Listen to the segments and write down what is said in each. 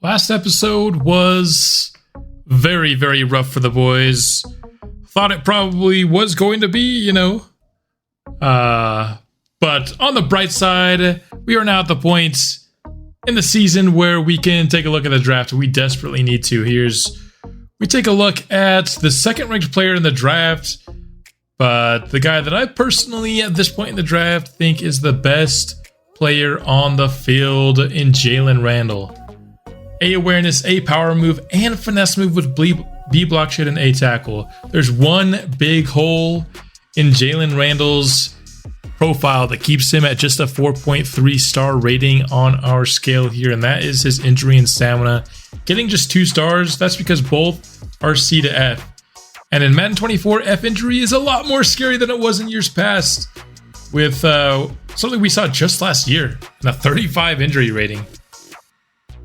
last episode was very, very rough for the boys. Thought it probably was going to be, but on the bright side, we are now at the point in the season where we can take a look at the draft. We desperately need to. We take a look at the second ranked player in the draft, but the guy that I personally at this point in the draft think is the best player on the field in Jalen Randall. A awareness, A power move, and finesse move with B block shed and A tackle. There's one big hole in Jalen Randall's profile that keeps him at just a 4.3 star rating on our scale here, and that is his injury and stamina. Getting just 2 stars, that's because both are C to F. And in Madden 24, F injury is a lot more scary than it was in years past, with something we saw just last year, and a 35 injury rating.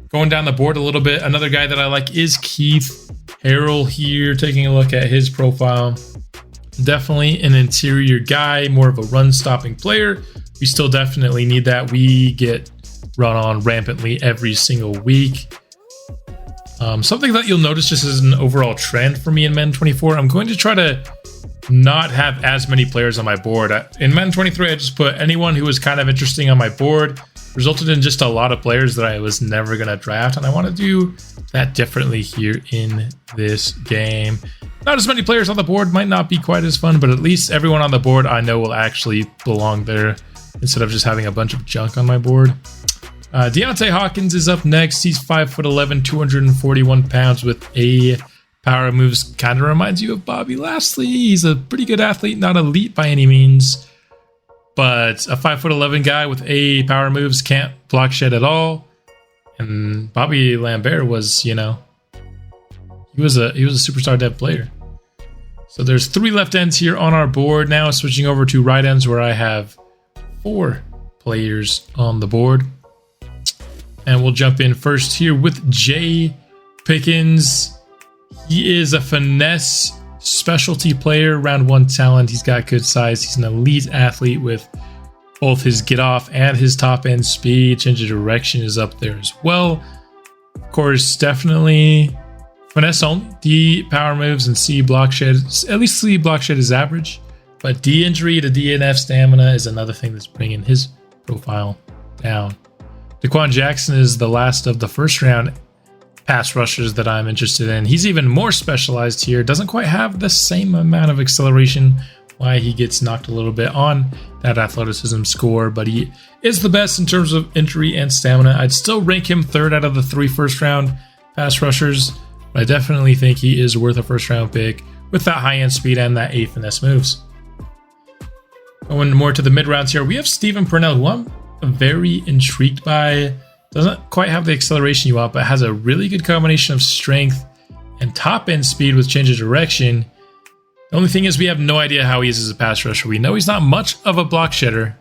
Going down the board a little bit, another guy that I like is Keith Harrell here, taking a look at his profile. Definitely an interior guy, more of a run-stopping player. We still definitely need that. We get run on rampantly every single week. Something that you'll notice just as an overall trend for me in Madden 24, I'm going to try to not have as many players on my board. In Madden 23, I just put anyone who was kind of interesting on my board. Resulted in just a lot of players that I was never going to draft, and I want to do that differently here in this game. Not as many players on the board might not be quite as fun, but at least everyone on the board I know will actually belong there instead of just having a bunch of junk on my board. Deontay Hawkins is up next. He's 5'11", 241 pounds with A power moves. Kind of reminds you of Bobby Lashley. He's a pretty good athlete, not elite by any means, but a 5'11" guy with A power moves, can't block shed at all. And Bobby Lambert was, he was a superstar dev player. So there's 3 left ends here on our board. Now switching over to right ends where I have 4 players on the board. And we'll jump in first here with Jay Pickens. He is a finesse specialty player, round 1 talent. He's got good size. He's an elite athlete with both his get off and his top end speed. Change of direction is up there as well. Of course, definitely finesse only. D power moves and C block shed. At least C block shed is average, but D injury to D and F stamina is another thing that's bringing his profile down. Daquan Jackson is the last of the first round pass rushers that I'm interested in. He's even more specialized here. Doesn't quite have the same amount of acceleration, why he gets knocked a little bit on that athleticism score, but he is the best in terms of injury and stamina. I'd still rank him 3rd out of the 3 first round pass rushers, but I definitely think he is worth a first round pick with that high end speed and that A finesse moves. Going more to the mid rounds here, we have Stephen Purnell, who I'm very intrigued by. Doesn't quite have the acceleration you want, but has a really good combination of strength and top end speed with change of direction. The only thing is we have no idea how he is as a pass rusher. We know he's not much of a block shedder,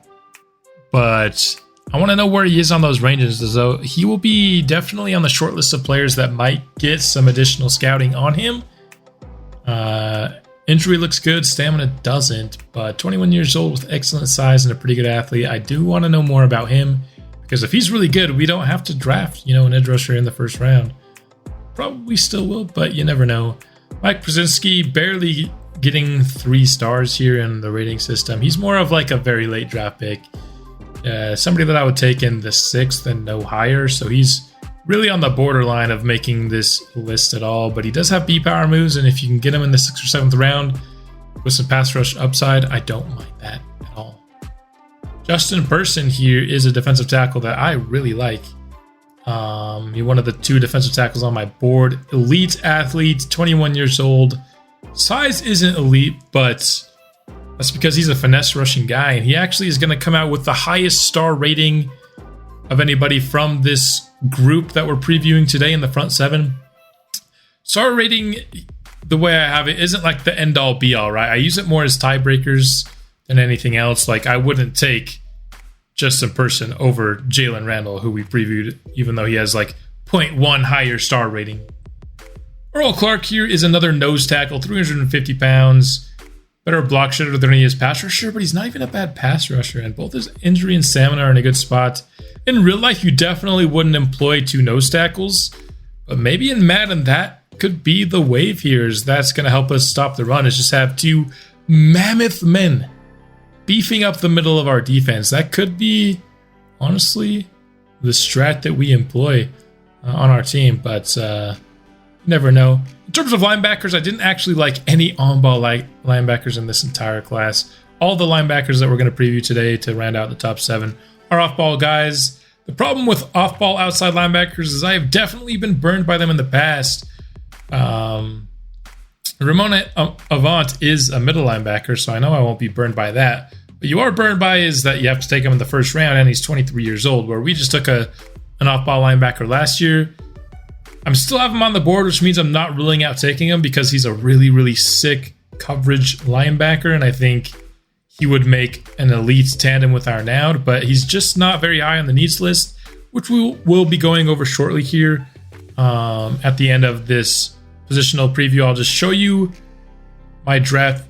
but I want to know where he is on those ranges. So he will be definitely on the short list of players that might get some additional scouting on him. Injury looks good, stamina doesn't, but 21 years old with excellent size and a pretty good athlete. I do want to know more about him, because if he's really good, we don't have to draft, an edge rusher in the first round. Probably still will, but you never know. Mike Brzezinski barely getting 3 stars here in the rating system. He's more of like a very late draft pick. Somebody that I would take in the 6th and no higher, so he's really on the borderline of making this list at all, but he does have B power moves, and if you can get him in the 6th or 7th round with some pass rush upside, I don't mind that at all. Justin Person here is a defensive tackle that I really like. He's one of the 2 defensive tackles on my board. Elite athlete, 21 years old. Size isn't elite, but that's because he's a finesse rushing guy, and he actually is going to come out with the highest star rating of anybody from this group that we're previewing today in the front 7. Star rating, the way I have it, isn't like the end all be all, right? I use it more as tiebreakers than anything else. Like, I wouldn't take Justin Person over Jalen Randall, who we previewed, even though he has like 0.1 higher star rating. Earl Clark here is another nose tackle, 350 pounds. Better block shedder than he is pass rusher, but he's not even a bad pass rusher, and both his injury and stamina are in a good spot. In real life, you definitely wouldn't employ 2 nose tackles, But maybe in Madden, that could be the wave here. That's going to help us stop the run, is just have two mammoth men beefing up the middle of our defense. That could be, honestly, the strat that we employ on our team, but never know. In terms of linebackers, I didn't actually like any on-ball linebackers in this entire class. All the linebackers that we're going to preview today to round out the top 7 are off-ball guys. The problem with off-ball outside linebackers is I have definitely been burned by them in the past. Ramon Avant is a middle linebacker, so I know I won't be burned by that. But you are burned by is that you have to take him in the first round, and he's 23 years old, where we just took an off-ball linebacker last year. I'm still have him on the board, which means I'm not ruling out taking him because he's a really, really sick coverage linebacker, and I think he would make an elite tandem with Arnaud, but he's just not very high on the needs list, which we will be going over shortly here. At the end of this positional preview, I'll just show you my draft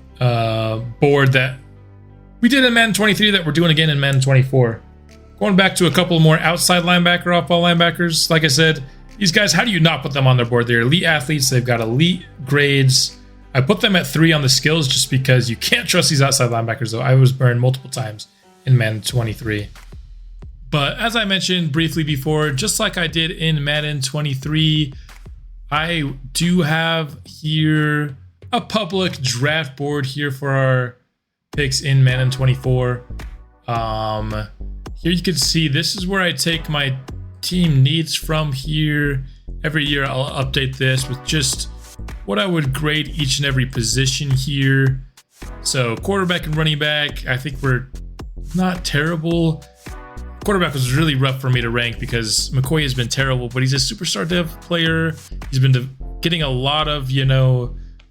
board that we did in Madden 23 that we're doing again in Madden 24. Going back to a couple more outside linebacker, off-ball linebackers. Like I said, these guys, how do you not put them on their board? They're elite athletes. They've got elite grades. I put them at 3 on the skills just because you can't trust these outside linebackers, though. I was burned multiple times in Madden 23. But as I mentioned briefly before, just like I did in Madden 23, I do have here a public draft board here for our picks in Madden 24. Here you can see this is where I take my team needs from here. Every year I'll update this with just what I would grade each and every position here. So quarterback and running back, I think we're not terrible. Quarterback was really rough for me to rank because McCoy has been terrible, but he's a superstar dev player. He's been getting a lot of,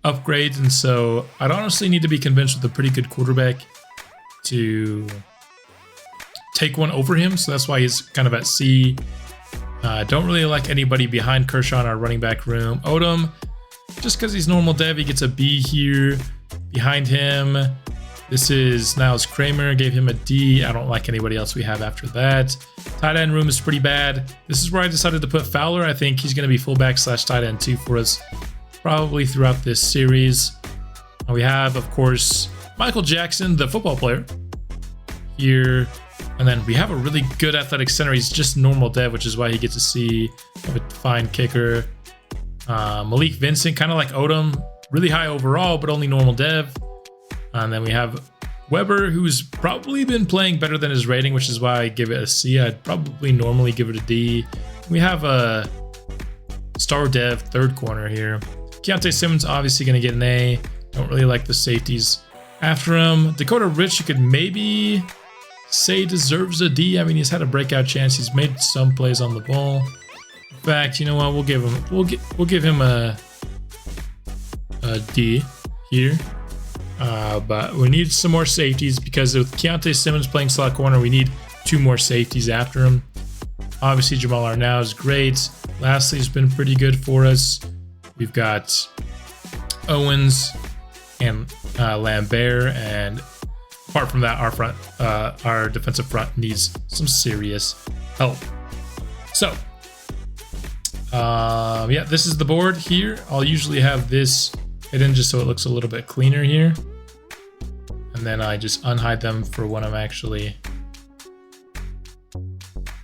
upgrades, and so I'd honestly need to be convinced with a pretty good quarterback to take one over him. So that's why he's kind of at C. Don't really like anybody behind Kershaw in our running back room. Odom, just because he's normal dev, he gets a B here. Behind him, this is Niles Kramer, gave him a D. I don't like anybody else we have after that. Tight end room is pretty bad. This is where I decided to put Fowler. I think he's going to be fullback / tight end 2 for us probably throughout this series. We have, of course, Michael Jackson, the football player, here. And then we have a really good athletic center. He's just normal dev, which is why he gets to see a fine kicker. Malik Vincent, kind of like Odom, really high overall, but only normal dev. And then we have Weber, who's probably been playing better than his rating, which is why I give it a C. I'd probably normally give it a D. We have a star dev third corner here. Keontae Simmons obviously going to get an A. Don't really like the safeties after him. Dakota Rich, you could maybe say deserves a D. I mean, he's had a breakout chance. He's made some plays on the ball. In fact, you know what? We'll give him a D here. But we need some more safeties because with Keontae Simmons playing slot corner, we need 2 more safeties after him. Obviously, Jamal Arnaud is great. Lastly, he's been pretty good for us. We've got Owens and Lambert, and apart from that, our defensive front needs some serious help. So, yeah, this is the board here. I'll usually have this hidden just so it looks a little bit cleaner here. And then I just unhide them for when I'm actually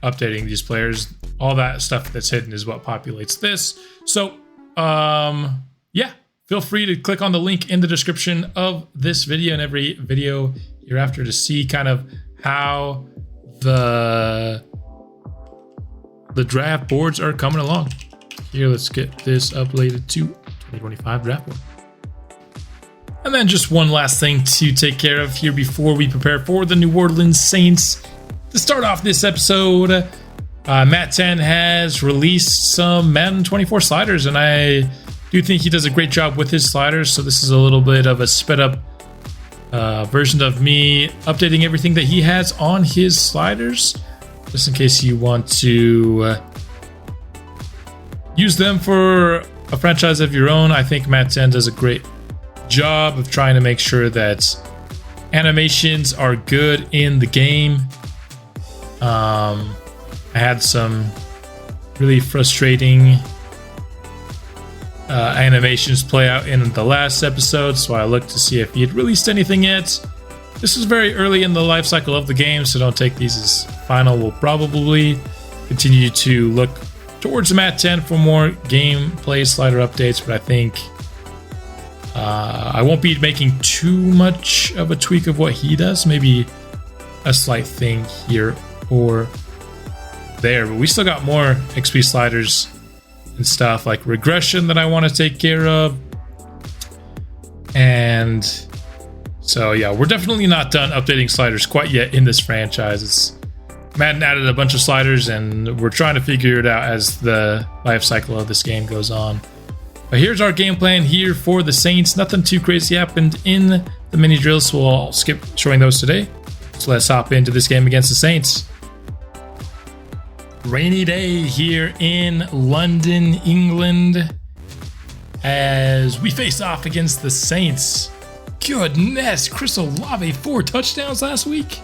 updating these players. All that stuff that's hidden is what populates this. So, yeah, feel free to click on the link in the description of this video and every video hereafter to see kind of how the draft boards are coming along. Here, let's get this uploaded to 2025 draft board. And then just one last thing to take care of here before we prepare for the New Orleans Saints. To start off this episode, Matt 10 has released some Madden 24 sliders, and I do think he does a great job with his sliders. So this is a little bit of a sped up version of me updating everything that he has on his sliders, just in case you want to use them for a franchise of your own. I think Matt 10 does a great job of trying to make sure that animations are good in the game. I had some really frustrating animations play out in the last episode, so I looked to see if he had released anything yet. This is very early in the life cycle of the game, so don't take these as final. We'll probably continue to look towards the Mat 10 for more gameplay slider updates, but I think I won't be making too much of a tweak of what he does. Maybe a slight thing here or there, but we still got more XP sliders and stuff like regression that I want to take care of. And so yeah, we're definitely not done updating sliders quite yet in this franchise. Madden added a bunch of sliders and we're trying to figure it out as the life cycle of this game goes on. But here's our game plan here for the Saints. Nothing too crazy happened in the mini drills, so I'll skip showing those today. So let's hop into this game against the Saints. Rainy day here in London, England, as we face off against the Saints. Goodness, Chris Olave, 4 touchdowns last week.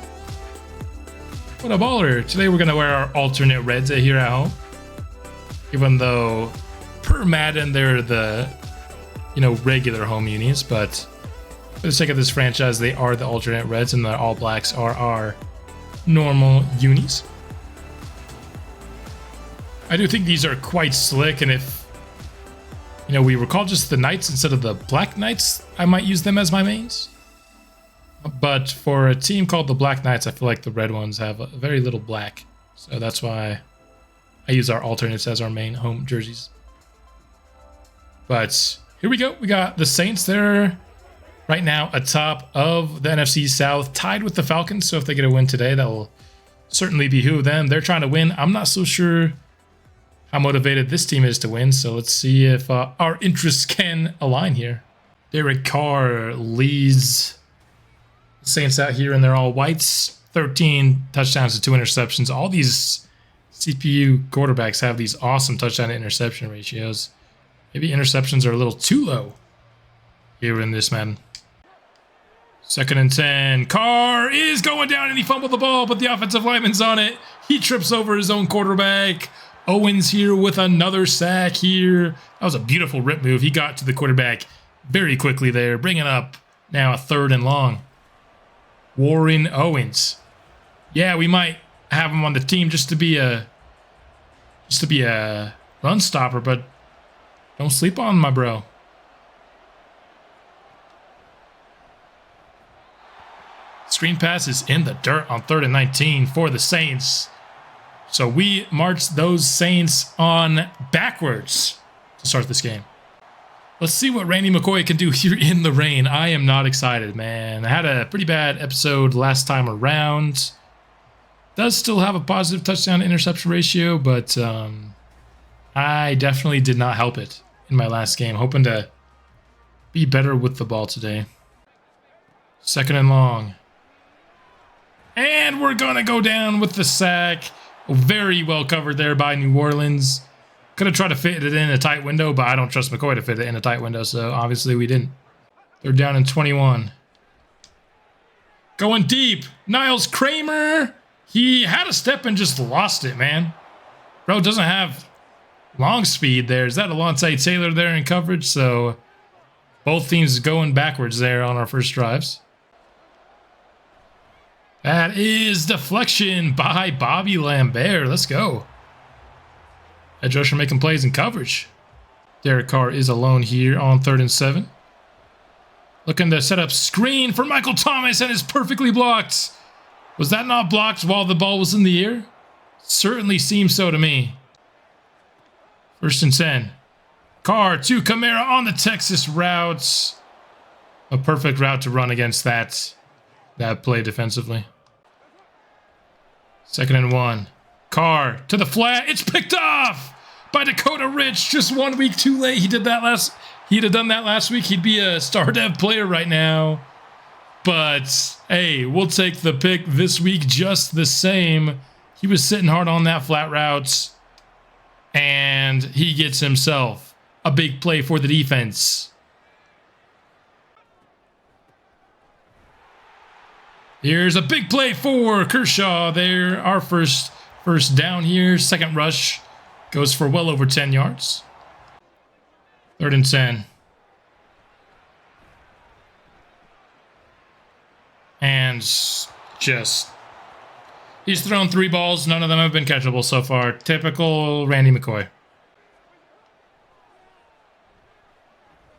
What a baller. Today we're going to wear our alternate reds here at home. Even though per Madden they're the, regular home unis, but for the sake of this franchise, they are the alternate reds and the all blacks are our normal unis. I do think these are quite slick, and if we recall just the Knights instead of the Black Knights, I might use them as my mains. But for a team called the Black Knights, I feel like the red ones have a very little black, so that's why I use our alternates as our main home jerseys. But here we go. We got the Saints there right now atop of the NFC South, tied with the Falcons. So if they get a win today, that will certainly behoove them. They're trying to win. I'm not so sure how motivated this team is to win. So let's see if our interests can align here. Derek Carr leads the Saints out here, and they're all whites. 13 touchdowns to 2 interceptions. All these CPU quarterbacks have these awesome touchdown to interception ratios. Maybe interceptions are a little too low here in this Madden. 2nd and 10. Carr is going down and he fumbled the ball, but the offensive lineman's on it. He trips over his own quarterback. Owens here with another sack here. That was a beautiful rip move. He got to the quarterback very quickly there, bringing up now a 3rd and long. Warren Owens. Yeah, we might have him on the team just to be a run stopper, but don't sleep on my bro. Screen pass is in the dirt on 3rd and 19 for the Saints. So we march those Saints on backwards to start this game. Let's see what Randy McCoy can do here in the rain. I am not excited, man. I had a pretty bad episode last time around. Does still have a positive touchdown to interception ratio, but I definitely did not help it in my last game. Hoping to be better with the ball today. 2nd and long. And we're going to go down with the sack. Very well covered there by New Orleans. Could have tried to fit it in a tight window, but I don't trust McCoy to fit it in a tight window, so obviously we didn't. 3rd down and 21. Going deep. Niles Kramer. He had a step and just lost it, man. Bro doesn't have long speed there. Is that Alontae Taylor there in coverage? So both teams going backwards there on our first drives. That is deflection by Bobby Lambert. Let's go. Edge rusher making plays in coverage. Derek Carr is alone here on 3rd and 7. Looking to set up screen for Michael Thomas, and it's perfectly blocked. Was that not blocked while the ball was in the air? Certainly seems so to me. 1st and 10. Carr to Kamara on the Texas route. A perfect route to run against that play defensively. 2nd and 1. Carr to the flat. It's picked off by Dakota Rich. Just 1 week too late. He'd have done that last week. He'd be a star dev player right now. But hey, we'll take the pick this week just the same. He was sitting hard on that flat route, and he gets himself a big play for the defense. Here's a big play for Kershaw there. Our first down here. 2nd rush goes for well over 10 yards. 3rd and 10. And just... he's thrown 3 balls. None of them have been catchable so far. Typical Randy McCoy.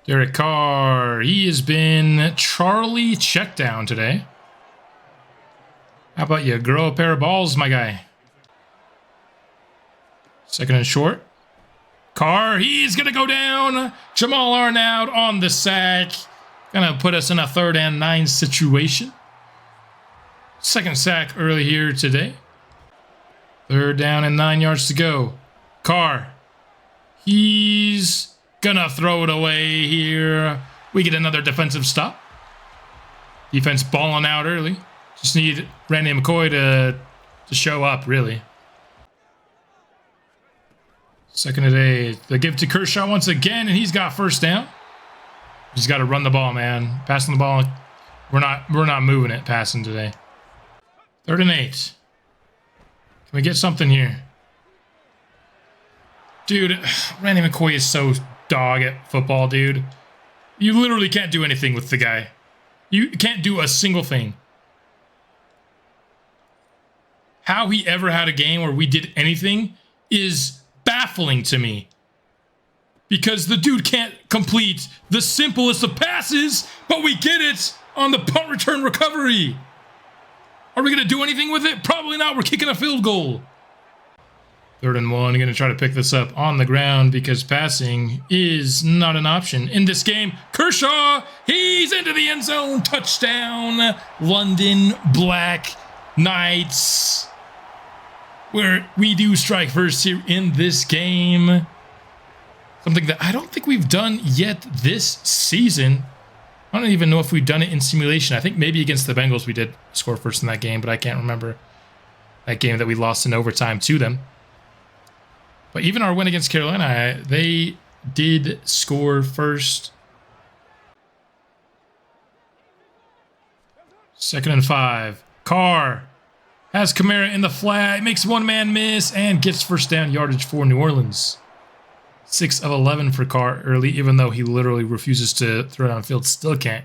Derek Carr. He has been Charlie checkdown today. How about you grow a pair of balls, my guy? 2nd and short. Carr. He's going to go down. Jamal Arnaud on the sack. Going to put us in a 3rd and 9 situation. 2nd sack early here today. 3rd down and 9 yards to go. Carr. He's gonna throw it away here. We get another defensive stop. Defense balling out early. Just need Randy McCoy to show up, really. 2nd and 8. They give to Kershaw once again, and he's got 1st down. He's got to run the ball, man. Passing the ball, we're not moving it passing today. 3rd and 8. Can we get something here? Dude, Randy McCoy is so dog at football, dude. You literally can't do anything with the guy. You can't do a single thing. How he ever had a game where we did anything is baffling to me. Because the dude can't complete the simplest of passes, but we get it on the punt return recovery. Are we going to do anything with it? Probably not. We're kicking a field goal. 3rd and 1. Going to try to pick this up on the ground because passing is not an option in this game. Kershaw, he's into the end zone. Touchdown. London Black Knights. Where we do strike first here in this game. Something that I don't think we've done yet this season. I don't even know if we've done it in simulation. I think maybe against the Bengals we did score first in that game, but I can't remember that game that we lost in overtime to them. But even our win against Carolina, they did score first. 2nd and 5. Carr has Kamara in the flat, makes one man miss, and gets 1st down yardage for New Orleans. 6 of 11 for Carr early, even though he literally refuses to throw downfield. Still can't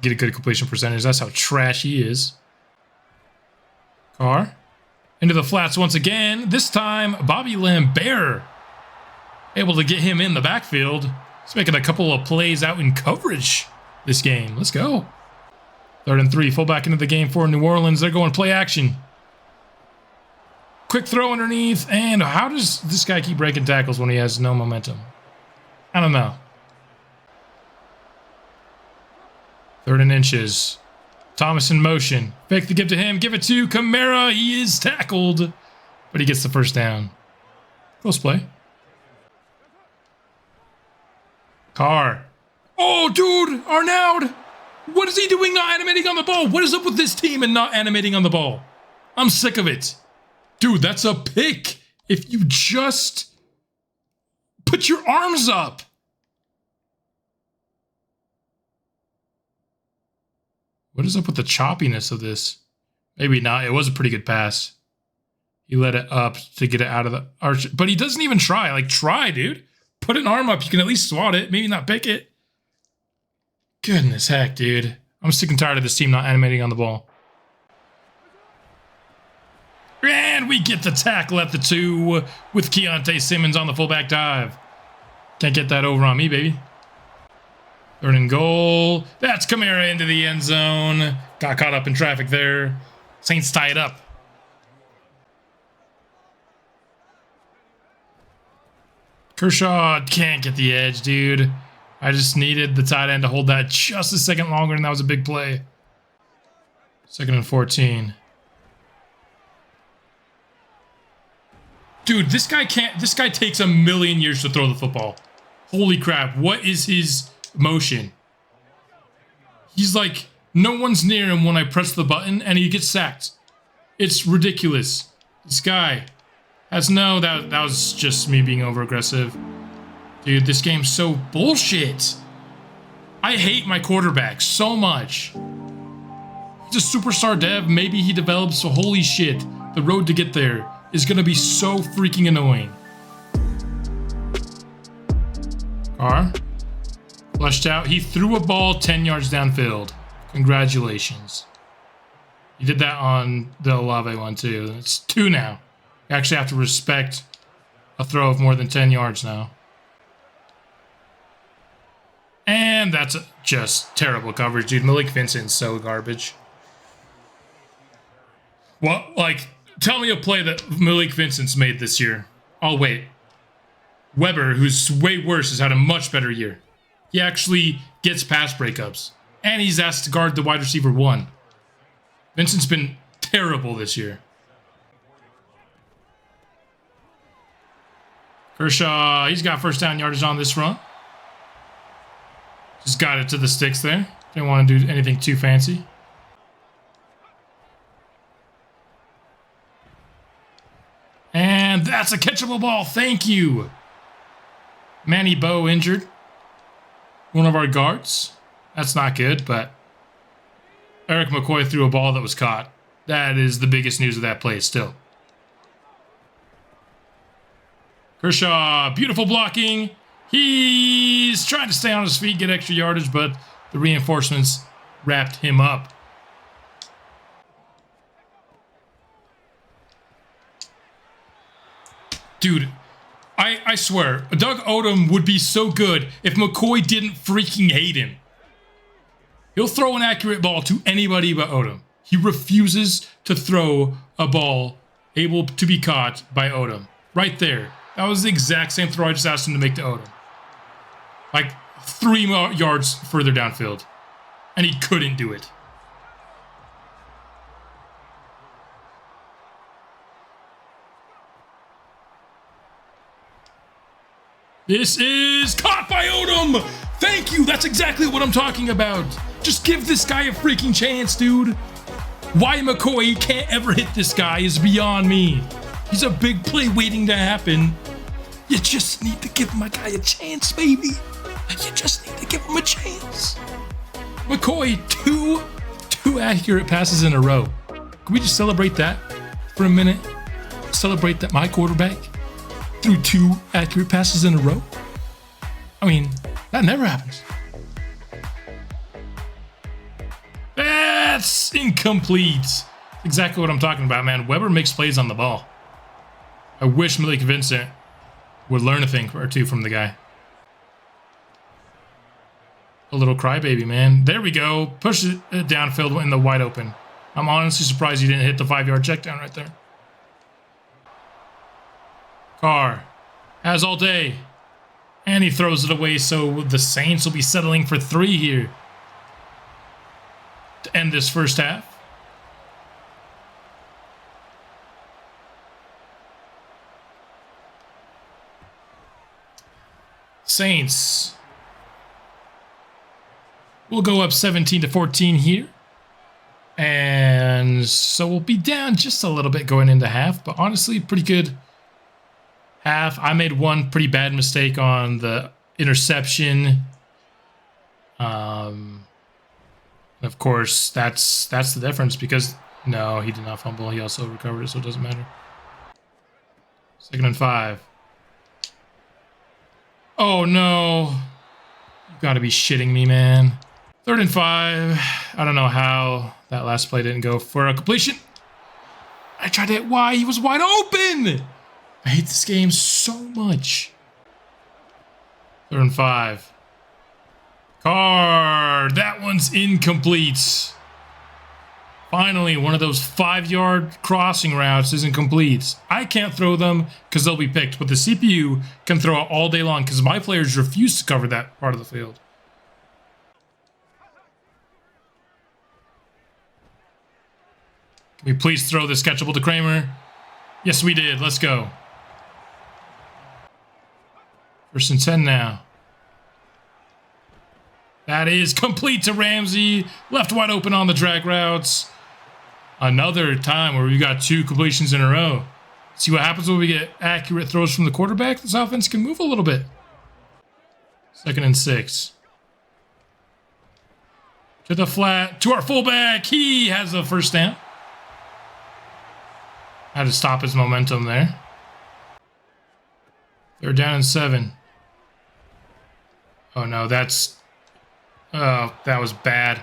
get a good completion percentage. That's how trash he is. Carr into the flats once again. This time, Bobby Lambert able to get him in the backfield. He's making a couple of plays out in coverage this game. Let's go. 3rd and 3. Fullback into the game for New Orleans. They're going play action. Quick throw underneath, and how does this guy keep breaking tackles when he has no momentum? I don't know. 3rd and inches. Thomas in motion. Fake the give to him. Give it to Kamara. He is tackled, but he gets the 1st down. Close play. Carr. Oh, dude, Arnaud. What is he doing not animating on the ball? What is up with this team and not animating on the ball? I'm sick of it. Dude, that's a pick. If you just put your arms up. What is up with the choppiness of this? Maybe not. It was a pretty good pass. He let it up to get it out of the arch. But he doesn't even try. Like, try, dude. Put an arm up. You can at least swat it. Maybe not pick it. Goodness heck, dude. I'm sick and tired of this team not animating on the ball. And we get the tackle at the 2 with Keontae Simmons on the fullback dive. Can't get that over on me, baby. 3rd and goal. That's Kamara into the end zone. Got caught up in traffic there. Saints tie it up. Kershaw can't get the edge, dude. I just needed the tight end to hold that just a second longer, and that was a big play. 2nd and 14. Dude, this guy takes a million years to throw the football. Holy crap, what is his motion? He's like, no one's near him when I press the button, and he gets sacked. It's ridiculous. This guy has that was just me being over-aggressive. Dude, this game's so bullshit. I hate my quarterback so much. He's a superstar dev. Maybe he develops, so holy shit. The road to get there is going to be so freaking annoying. Carr. Flushed out. He threw a ball 10 yards downfield. Congratulations. He did that on the Olave one too. It's 2 now. You actually have to respect a throw of more than 10 yards now. And that's just terrible coverage, dude. Malik Vincent's so garbage. Well, like, tell me a play that Malik Vincent's made this year. Oh, wait. Weber, who's way worse, has had a much better year. He actually gets pass breakups. And he's asked to guard the wide receiver 1. Vincent's been terrible this year. Kershaw, he's got first down yardage on this run. Just got it to the sticks there. Didn't want to do anything too fancy. And that's a catchable ball. Thank you. Manny Bow injured. One of our guards. That's not good, but Eric McCoy threw a ball that was caught. That is the biggest news of that play still. Kershaw, beautiful blocking. He's trying to stay on his feet, get extra yardage, but the reinforcements wrapped him up. Dude, I swear, Doug Odom would be so good if McCoy didn't freaking hate him. He'll throw an accurate ball to anybody but Odom. He refuses to throw a ball able to be caught by Odom. Right there. That was the exact same throw I just asked him to make to Odom. Like 3 yards further downfield. And he couldn't do it. This is caught by Odom! Thank you! That's exactly what I'm talking about! Just give this guy a freaking chance, dude! Why McCoy can't ever hit this guy is beyond me. He's a big play waiting to happen. You just need to give my guy a chance, baby. You just need to give him a chance. McCoy, two accurate passes in a row. Can we just celebrate that for a minute? Celebrate that my quarterback threw 2 accurate passes in a row? I mean, that never happens. That's incomplete. Exactly what I'm talking about, man. Weber makes plays on the ball. I wish Malik Vincent would learn a thing or two from the guy. A little crybaby, man. There we go. Push it downfield in the wide open. I'm honestly surprised he didn't hit the 5-yard check down right there. Carr has all day. And he throws it away, so the Saints will be settling for 3 here to end this first half. Saints will go up 17-14 here. And so we'll be down just a little bit going into half, but honestly, pretty good half. I made one pretty bad mistake on the interception. Of course, that's the difference because no, he did not fumble. He also recovered it, so it doesn't matter. 2nd and 5. Oh no. You gotta be shitting me, man. 3rd and 5. I don't know how that last play didn't go for a completion. I tried to hit Y. He was wide open. I hate this game so much. 3rd and 5. Carr. That one's incomplete. Finally, one of those 5-yard crossing routes isn't complete. I can't throw them because they'll be picked, but the CPU can throw it all day long because my players refuse to cover that part of the field. Can we please throw this catchable to Kramer? Yes, we did. Let's go. 1st and 10 now. That is complete to Ramsey. Left wide open on the drag routes. Another time where we got 2 completions in a row. See what happens when we get accurate throws from the quarterback? This offense can move a little bit. 2nd and 6. To the flat. To our fullback. He has the first down. Had to stop his momentum there. 3rd down and 7. Oh no, that's... Oh, that was bad.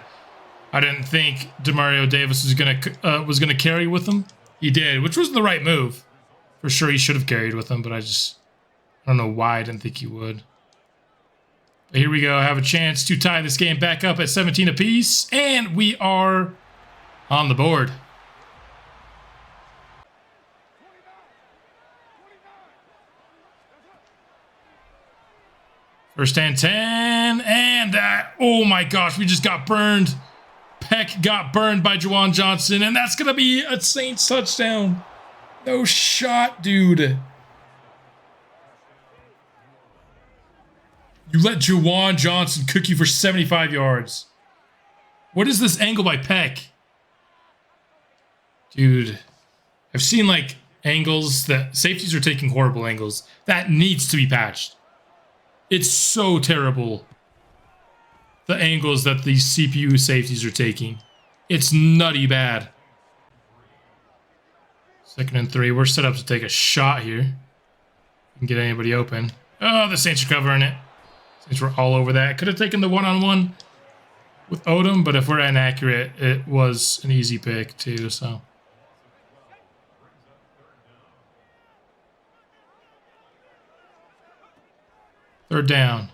I didn't think Demario Davis was gonna carry with him. He did, which was the right move. For sure he should have carried with him, but I don't know why I didn't think he would. But here we go. I have a chance to tie this game back up at 17 apiece, and we are on the board. First and 10, and that, oh my gosh, we just got burned. Peck got burned by Juwan Johnson, and that's going to be a Saints touchdown. No shot, dude. You let Juwan Johnson cook you for 75 yards. What is this angle by Peck? Dude, I've seen like angles that safeties are taking horrible angles. That needs to be patched. It's so terrible. The angles that these CPU safeties are taking. It's nutty bad. 2nd and 3. We're set up to take a shot here. Can get anybody open. Oh, the Saints are covering it. Saints were all over that. Could have taken the one-on-one with Odom, but if we're inaccurate, it was an easy pick too, so. Third down.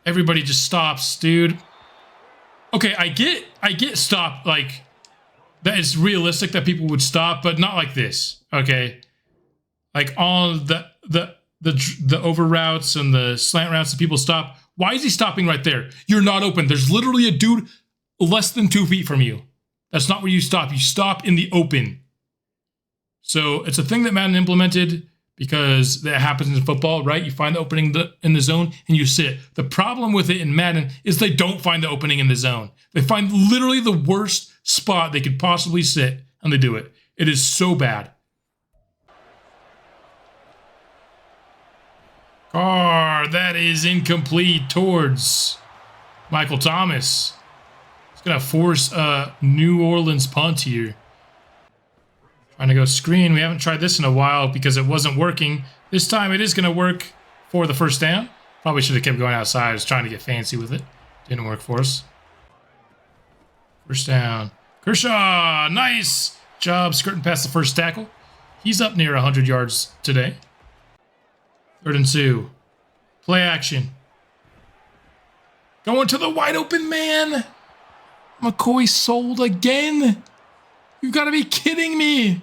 Everybody just stops, dude. Okay, I get stop, like, that it's realistic that people would stop, but not like this, okay? Like, all the over routes and the slant routes that people stop. Why is he stopping right there? You're not open. There's literally a dude less than 2 feet from you. That's not where you stop. You stop in the open. So it's a thing that Madden implemented because that happens in football, right? You find the opening in the zone and you sit. The problem with it in Madden is they don't find the opening in the zone. They find literally the worst spot they could possibly sit and they do it. It is so bad. Carr, that is incomplete towards Michael Thomas. He's going to force a New Orleans punt here. Trying to go screen. We haven't tried this in a while because it wasn't working. This time it is going to work for the first down. Probably should have kept going outside. I was trying to get fancy with it. Didn't work for us. First down. Kershaw, nice job skirting past the first tackle. He's up near 100 yards today. 3rd and 2. Play action. Going to the wide open man. McCoy sold again. You've got to be kidding me.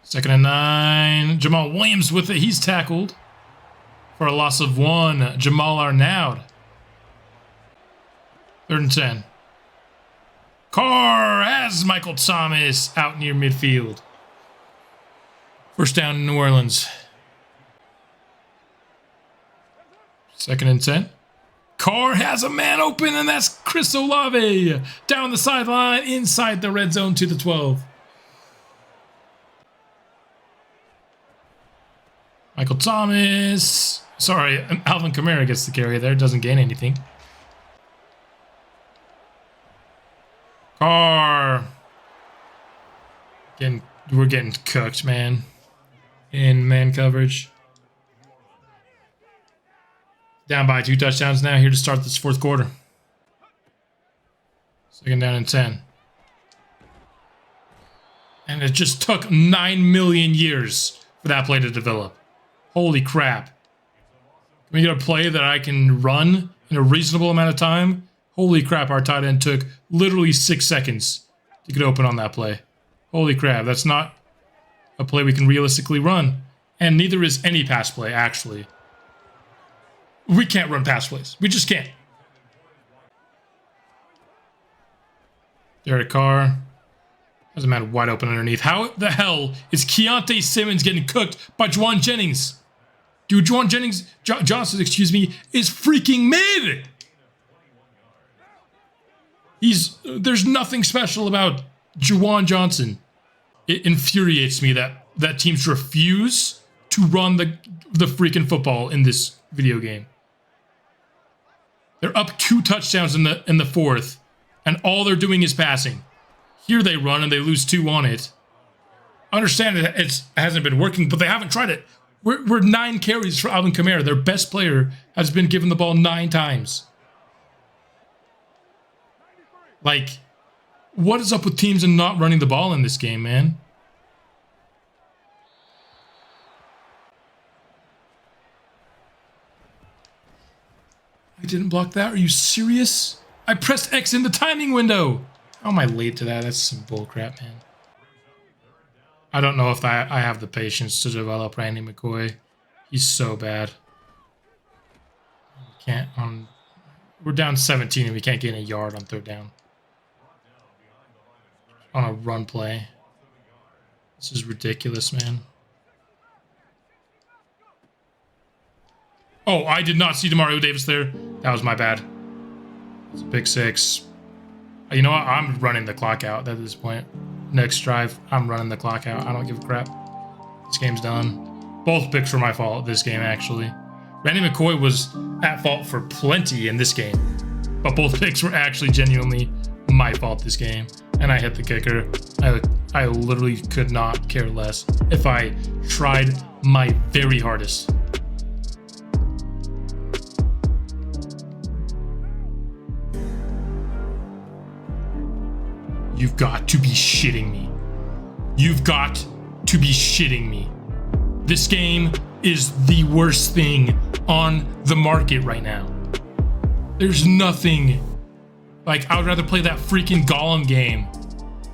2nd and 9. Jamal Williams with it. He's tackled for a loss of 1. Jamal Arnaud. 3rd and 10. Carr has Michael Thomas out near midfield. First down in New Orleans. 2nd and 10. Carr has a man open, and that's Chris Olave. Down the sideline, inside the red zone to the 12. Michael Thomas. Sorry, Alvin Kamara gets the carry there. Doesn't gain anything. Carr. We're getting cooked, man. In man coverage. Down by 2 touchdowns now here to start this 4th quarter. 2nd down and 10. And it just took 9 million years for that play to develop. Holy crap. Can we get a play that I can run in a reasonable amount of time? Holy crap, our tight end took literally 6 seconds to get open on that play. Holy crap, that's not a play we can realistically run. And neither is any pass play, actually. We can't run pass plays. We just can't. Derek Carr. Has a man wide open underneath. How the hell is Keontae Simmons getting cooked by Juwan Jennings? Dude, Juwan Jennings, Johnson, excuse me, is freaking mid. There's nothing special about Juwan Johnson. It infuriates me that teams refuse to run the freaking football in this video game. They're up 2 touchdowns in the 4th, and all they're doing is passing. Here they run and they lose 2 on it. I understand it hasn't been working, but they haven't tried it We're 9 carries for Alvin Kamara. Their best player has been given the ball 9 times. Like, what is up with teams and not running the ball in this game, man? I didn't block that. Are you serious? I pressed X in the timing window. How am I late to that? That's some bullcrap, man. I don't know if I have the patience to develop Randy McCoy. He's so bad. We can't we're down 17 and we can't get a yard on 3rd down. On a run play. This is ridiculous, man. Oh, I did not see Demario Davis there. That was my bad. It's a pick 6. You know what? I'm running the clock out at this point. Next drive, I'm running the clock out. I don't give a crap. This game's done. Both picks were my fault this game, actually. Randy McCoy was at fault for plenty in this game. But both picks were actually genuinely my fault this game. And I hit the kicker. I literally could not care less if I tried my very hardest. You've got to be shitting me. You've got to be shitting me. This game is the worst thing on the market right now. There's nothing. Like, I would rather play that freaking Golem game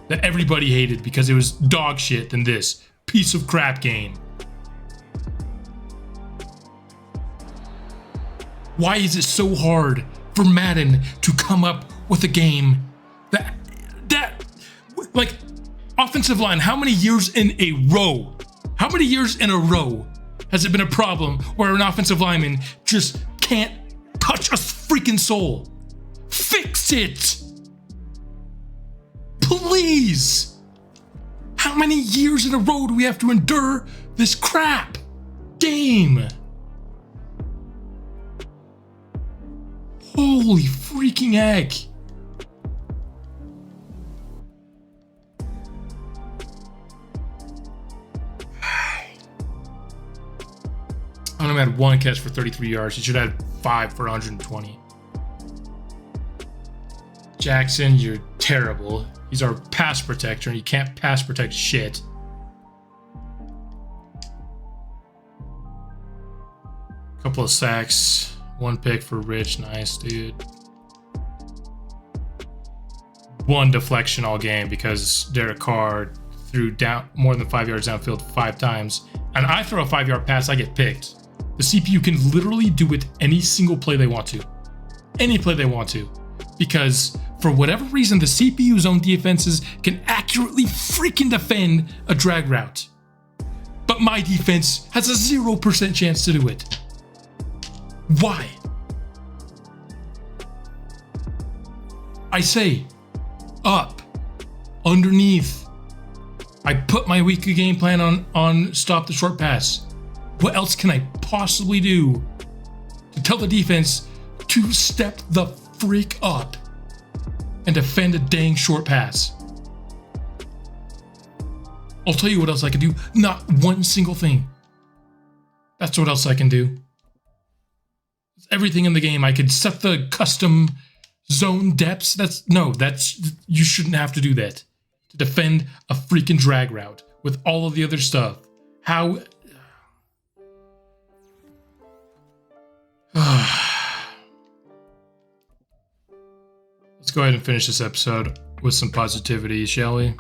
that everybody hated because it was dog shit than this piece of crap game. Why is it so hard for Madden to come up with a game that like, offensive line, how many years in a row has it been a problem where an offensive lineman just can't touch a freaking soul? Fix it! Please! How many years in a row do we have to endure this crap game? Holy freaking heck. I only had 1 catch for 33 yards. He should have had 5 for 120. Jackson, you're terrible. He's our pass protector, and you can't pass protect shit. Couple of sacks. 1 pick for Rich. Nice, dude. 1 deflection all game because Derek Carr threw down more than 5 yards downfield 5 times. And I throw a 5-yard pass, I get picked. The CPU can literally do it any single play they want to. Any play they want to. Because for whatever reason, the CPU's own defenses can accurately freaking defend a drag route. But my defense has a 0% chance to do it. Why? I say, up, underneath. I put my weekly game plan on stop the short pass. What else can I possibly do to tell the defense to step the freak up and defend a dang short pass? I'll tell you what else I can do. Not one single thing. That's what else I can do. It's everything in the game. I could set the custom zone depths. You shouldn't have to do that to defend a freaking drag route with all of the other stuff. How? Let's go ahead and finish this episode with some positivity, shall we?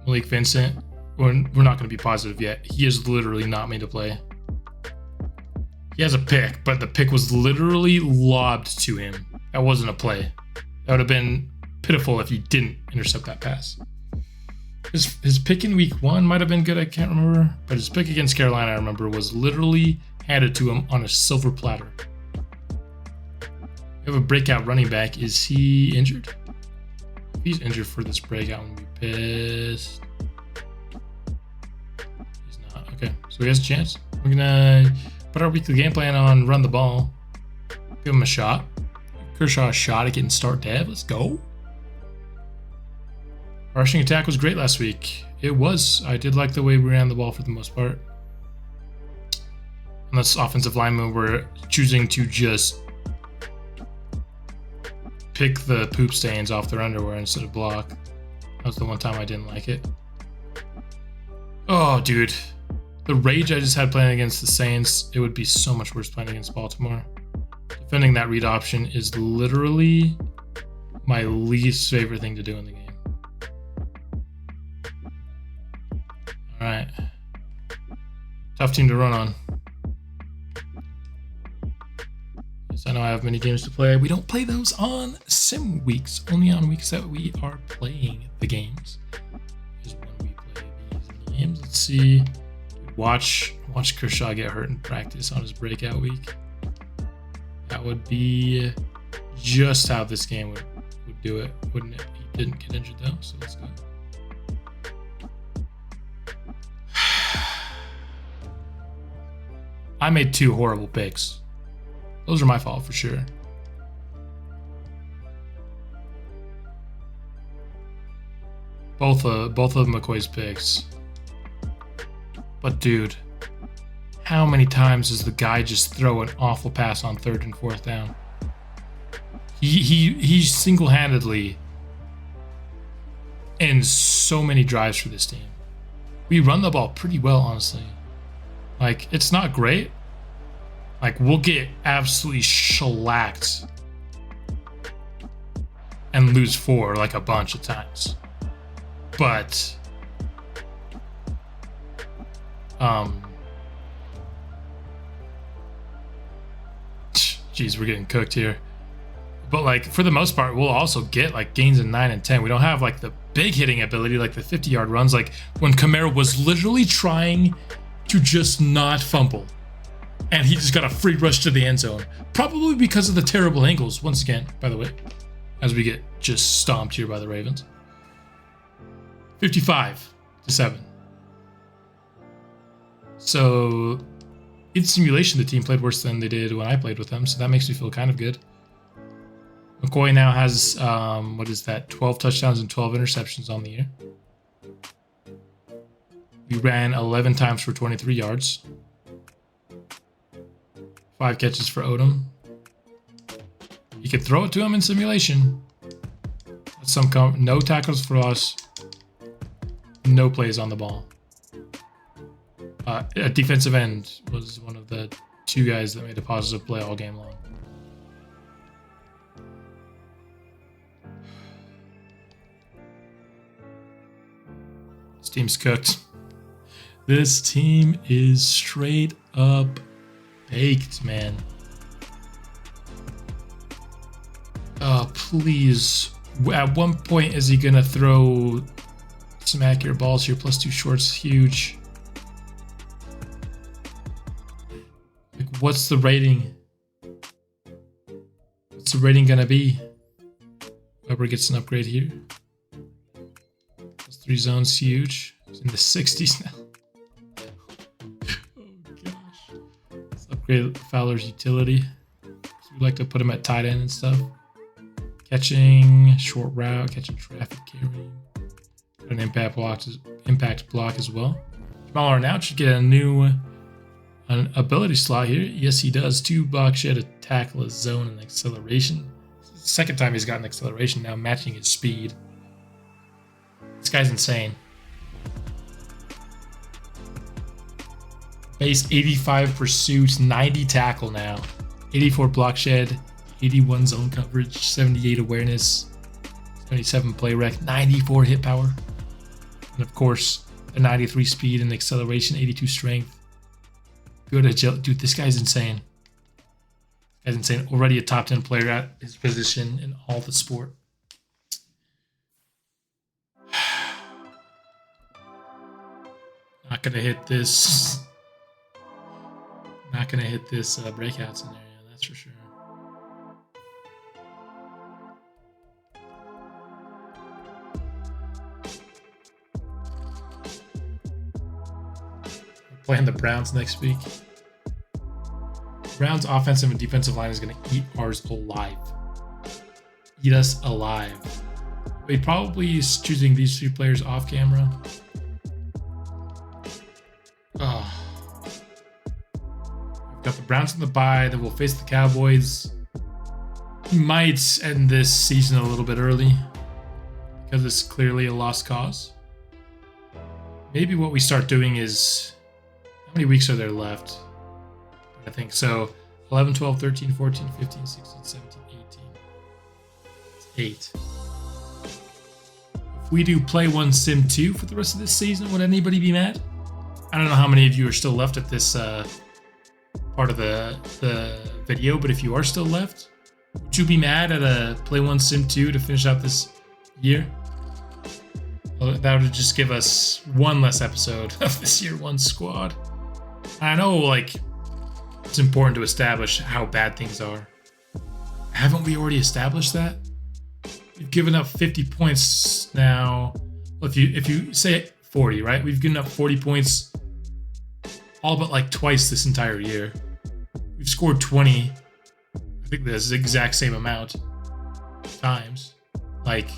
Malik Vincent, we're not going to be positive yet. He is literally not made to play. He has a pick, but the pick was literally lobbed to him. That wasn't a play. That would have been pitiful if he didn't intercept that pass. His pick in week 1 might have been good, I can't remember. But his pick against Carolina, I remember, was literally handed to him on a silver platter. We have a breakout running back. Is he injured? If he's injured for this breakout, I'm going to be pissed. He's not. Okay, so he has a chance. We're going to put our weekly game plan on run the ball. Give him a shot. Kershaw a shot at getting start dev. Let's go. Rushing attack was great last week. It was. I did like the way we ran the ball for the most part. Unless offensive linemen were choosing to just pick the poop stains off their underwear instead of block. That was the one time I didn't like it. Oh, dude. The rage I just had playing against the Saints, it would be so much worse playing against Baltimore. Defending that read option is literally my least favorite thing to do in the game. All right. Tough team to run on. Yes, I know I have many games to play. We don't play those on sim weeks, only on weeks that we are playing the games. Is when we play these games. Let's see. Watch Kershaw get hurt in practice on his breakout week. That would be just how this game would do it, wouldn't it? He didn't get injured though, so that's good. I made 2 horrible picks. Those are my fault for sure. Both of McCoy's picks. But dude, how many times does the guy just throw an awful pass on 3rd and 4th down? He single-handedly ends so many drives for this team. We run the ball pretty well, honestly. Like, it's not great. Like, we'll get absolutely shellacked and lose 4 like a bunch of times. But geez, we're getting cooked here. But like, for the most part, we'll also get like gains in 9 and 10. We don't have like the big hitting ability, like the 50-yard runs, like when Kamara was literally trying to just not fumble and he just got a free rush to the end zone, probably because of the terrible angles, once again, by the way, as we get just stomped here by the Ravens. 55-7. So in simulation, the team played worse than they did when I played with them, so that makes me feel kind of good. McCoy now has, 12 touchdowns and 12 interceptions on the year. We ran 11 times for 23 yards. 5 catches for Odom. You could throw it to him in simulation. No tackles for us. No plays on the ball. A defensive end was one of the 2 guys that made a positive play all game long. This team's cooked. This team is straight up baked, man. Please. At one point, is he gonna throw some accurate balls here? +2 shorts, huge. Like, what's the rating? What's the rating gonna be? Weber gets an upgrade here. +3 zones, huge. It's in the 60s now. Oh gosh. Let's upgrade Fowler's utility. So we like to put him at tight end and stuff. Catching, short route, catching traffic, carrying. An impact block as well. Jamal Arnott should get an ability slot here. Yes, he does. 2 block shed, a tackle, a zone, and acceleration. Second time he's gotten acceleration now, matching his speed. This guy's insane. Base 85 pursuit, 90 tackle now, 84 block shed, 81 zone coverage, 78 awareness, 77 play rec, 94 hit power, and of course a 93 speed and acceleration, 82 strength. Good agility. Dude, this guy's insane. This guy's insane. Already a top 10 player at his position in all the sport. Not gonna hit this. Not gonna hit this breakout scenario, that's for sure. We're playing the Browns next week. Browns' offensive and defensive line is gonna eat ours alive. Eat us alive. He probably is choosing these 3 players off camera. Oh. We've got the Browns in the bye, then we'll face the Cowboys. He might end this season a little bit early because it's clearly a lost cause. Maybe what we start doing is, how many weeks are there left? I think so. 11, 12, 13, 14, 15, 16, 17, 18. It's 8. If we do Play 1 Sim 2 for the rest of this season, would anybody be mad? I don't know how many of you are still left at this part of the video, but if you are still left, would you be mad at a Play 1 Sim 2 to finish out this year? Well, that would just give us one less episode of this Year 1 squad. I know, like, it's important to establish how bad things are. Haven't we already established that? We've given up 50 points now. Well, if you say 40, right? We've given up 40 points all but like twice this entire year. We've scored 20. I think that's the exact same amount times. Like,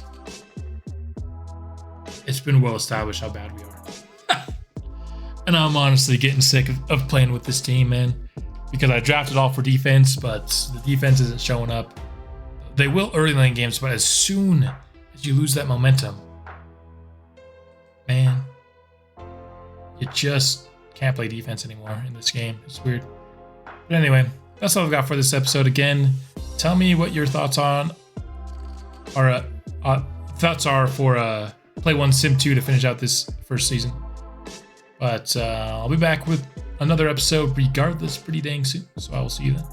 it's been well established how bad we are. And I'm honestly getting sick of playing with this team, man. Because I drafted all for defense, but the defense isn't showing up. They will early lane games, but as soon as you lose that momentum, man, you just can't play defense anymore in this game. It's weird. But anyway, that's all I've got for this episode. Again, tell me what your thoughts are for Play 1 Sim 2 to finish out this first season. But I'll be back with another episode regardless pretty dang soon. So I will see you then.